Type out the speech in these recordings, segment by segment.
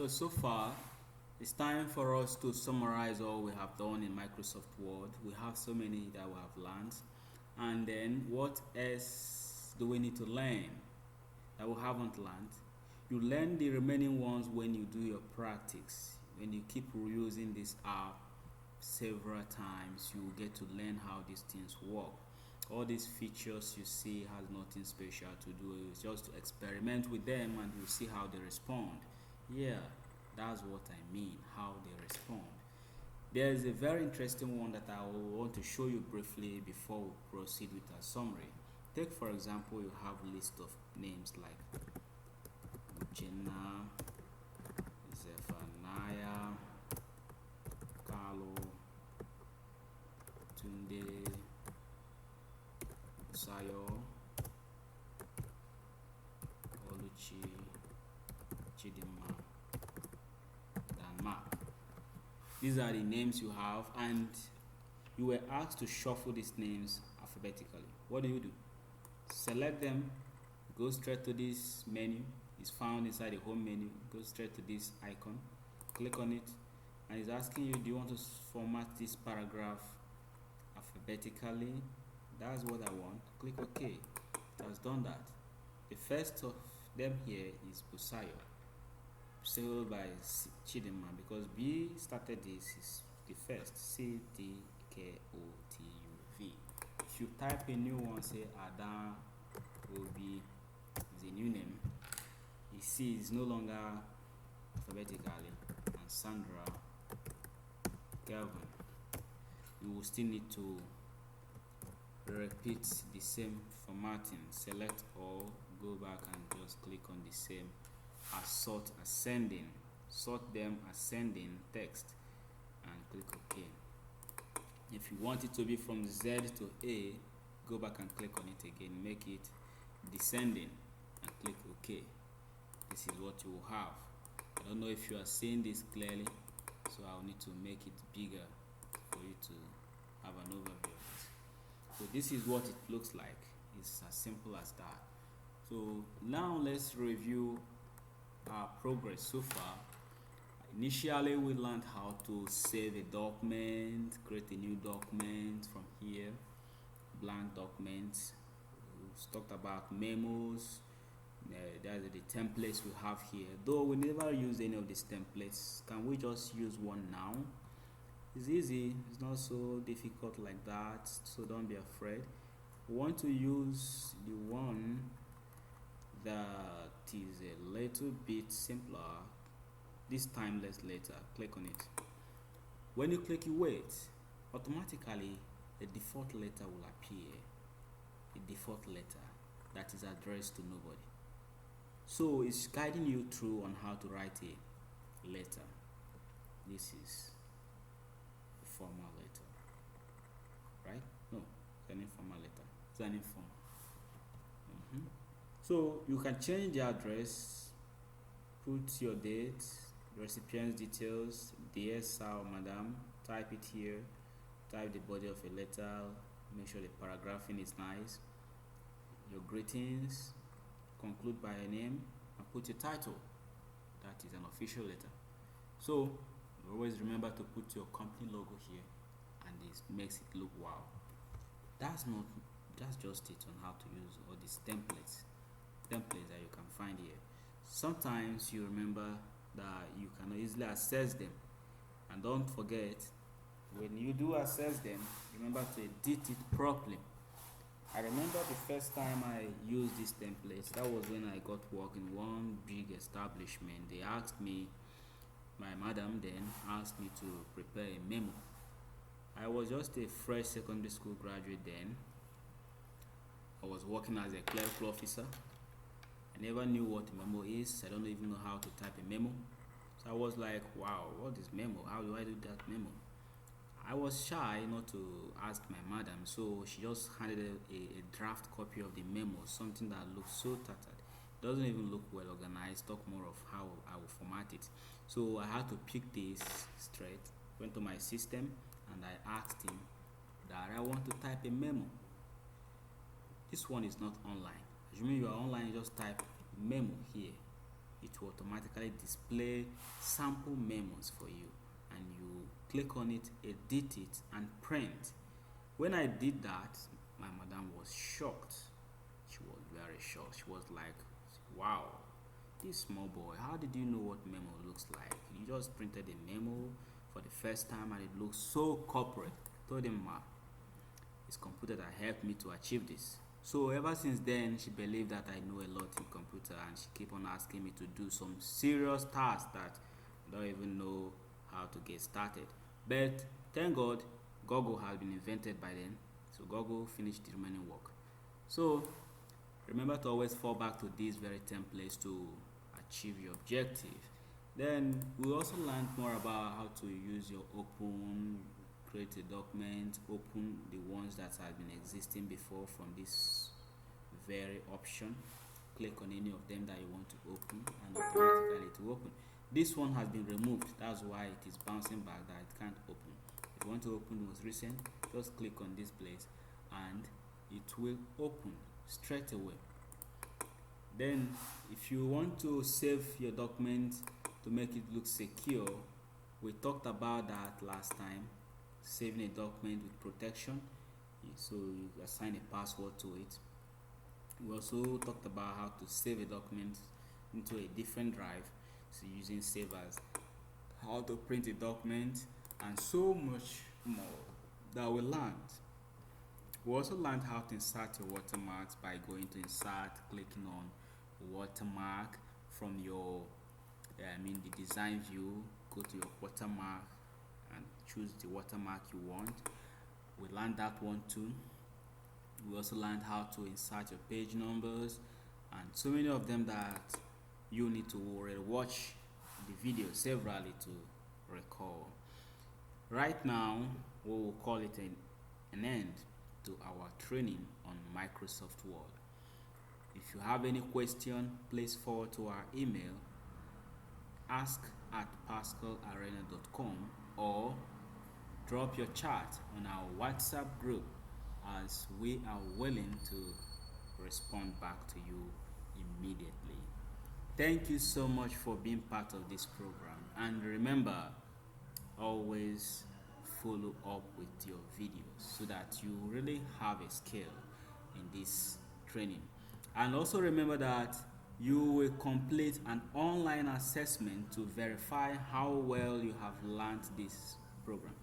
So far, it's time for us to summarize all we have done in Microsoft Word. We have so many that we have learned. And then what else do we need to learn that we haven't learned? You learn the remaining ones when you do your practice. When you keep reusing this app several times, you get to learn how these things work. All these features you see has nothing special to do. It's just to experiment with them and you see how they respond. Yeah, that's what I mean, how they respond. There's a very interesting one that I will want to show you briefly before we proceed with our summary. Take for example, you have a list of names like Jenna, Zephaniah, Carlo, Tunde, Sayo, Oluchi, Chidima, Danma. These are the names you have, and you were asked to shuffle these names alphabetically. What do? Select them, go straight to this menu. It's found inside the home menu. Go straight to this icon, click on it, and it's asking you, do you want to format this paragraph alphabetically? That's what I want. Click OK. It has done that. The first of them here is Busayo, followed by Chidima, because B started this is the first. Cdkotuv. If you type a new one, say Adam will be the new name. You see it's no longer alphabetically, and Sandra, Kelvin. You will still need to repeat the same formatting. Select all, go back and just click on the same as sort ascending. Sort them ascending text and click OK. If you want it to be from Z to A, go back and click on it again. Make it descending and click OK. This is what you will have. I don't know if you are seeing this clearly, so I'll need to make it bigger for you to have an overview of it. So this is what it looks like. It's as simple as that. So now let's review our progress so far. Initially we learned how to save a document, create a new document from here, blank documents. We talked about memos. That's the templates we have here, though we never use any of these templates. Can we just use one now? It's easy, it's not so difficult like that, so don't be afraid. We want to use the one that is a little bit simpler. This timeless letter, click on it. When you click you wait, automatically a default letter will appear, a default letter that is addressed to nobody. So it's guiding you through on how to write a letter. This is a formal letter, right? No, it's an informal letter. It's an informal. So you can change the address, put your date, recipient's details, dear sir or madam, type it here, type the body of a letter, make sure the paragraphing is nice, your greetings, conclude by a name, and put a title. That is an official letter. So always remember to put your company logo here, and this makes it look wow. That's just it on how to use all these templates that you can find here. Sometimes you remember that you can easily access them, and don't forget, when you do access them, remember to edit it properly. I remember the first time I used these templates, that was when I got work in one big establishment. They asked me, my madam then asked me to prepare a memo. I was just a fresh secondary school graduate then. I was working as a clerical officer. I never knew what a memo is. I don't even know how to type a memo. So I was like, wow, what is memo? How do I do that memo? I was shy not to ask my madam, so she just handed a draft copy of the memo, something that looks so tattered. Doesn't even look well organized. Talk more of how I will format it. So I had to pick this straight, went to my system, and I asked him that I want to type a memo. This one is not online. Assuming you are online, you just type memo here. it will automatically display sample memos for you, and you click on it, edit it, and print. When I did that, my madam was shocked. She was very shocked. She was like, wow, this small boy, how did you know what memo looks like? You just printed a memo for the first time and it looks so corporate. I told him, ma, it's computer that helped me to achieve this. So ever since then, she believed that I know a lot in computer, and she keep on asking me to do some serious tasks that I don't even know how to get started. But thank God, Google has been invented by then, so Google finished the remaining work. So remember to always fall back to these very templates to achieve your objective. Then we also learned more about how to use your open, create a document, open the ones that have been existing before from this very option. Click on any of them that you want to open, and automatically it will open. This one has been removed, that's why it is bouncing back, that it can't open. If you want to open the most recent, just click on this place and it will open straight away. Then if you want to save your document to make it look secure, we talked about that last time. Saving a document with protection, so you assign a password to it. We also talked about how to save a document into a different drive, so using save as, how to print a document, and so much more that we learned. We also learned how to insert your watermarks by going to insert, clicking on watermark from your the design view, go to your watermark and choose the watermark you want. We learned that one too. We also learned how to insert your page numbers, and so many of them that you need to watch the video severally to recall. Right now, we will call it an end to our training on Microsoft Word. If you have any question, please forward to our email ask@pascalarena.com, or drop your chat on our WhatsApp group, as we are willing to respond back to you immediately. Thank you so much for being part of this program, and remember, always follow up with your videos so that you really have a skill in this training. And also remember that you will complete an online assessment to verify how well you have learned this program.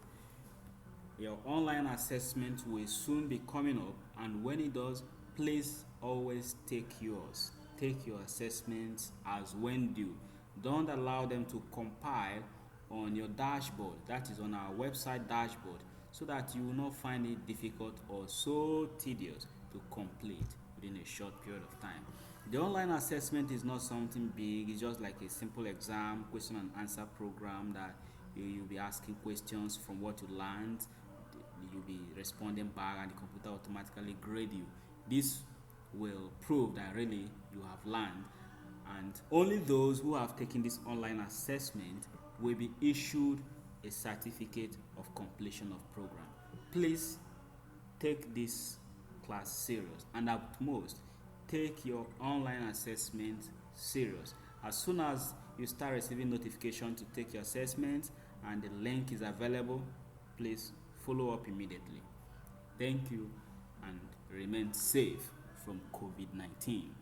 Your online assessment will soon be coming up, and when it does, please always take yours. Take your assessments as when due. Don't allow them to compile on your dashboard, that is on our website dashboard, so that you will not find it difficult or so tedious to complete within a short period of time. The online assessment is not something big, it's just like a simple exam, question and answer program that you'll be asking questions from what you learned, you'll be responding back, and the computer automatically grade you. This will prove that really you have learned, and only those who have taken this online assessment will be issued a certificate of completion of program. Please take this class serious, and at most take your online assessment serious. As soon as you start receiving notification to take your assessment and the link is available, please follow up immediately. Thank you, and remain safe from COVID-19.